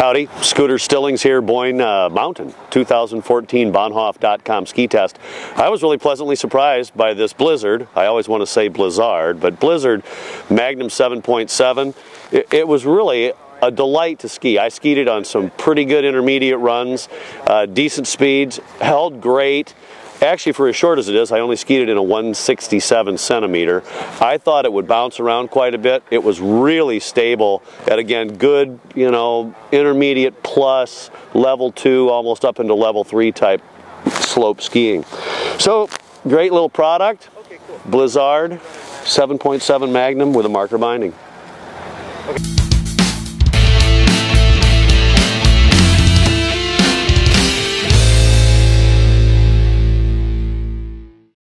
Howdy, Scooter Stillings here, Boyne Mountain, 2014 Bahnhof.com ski test. I was really pleasantly surprised by this blizzard. I always want to say blizzard, but blizzard Magnum 7.7. It was really a delight to ski. I skied it on some pretty good intermediate runs, decent speeds, held great. Actually, for as short as it is, I only skied it in a 167 centimeter. I thought it would bounce around quite a bit. It was really stable at, again, good, intermediate plus level 2, almost up into level 3 type slope skiing. So, great little product. Okay, cool. Blizzard 7.7 Magnum with a marker binding. Okay.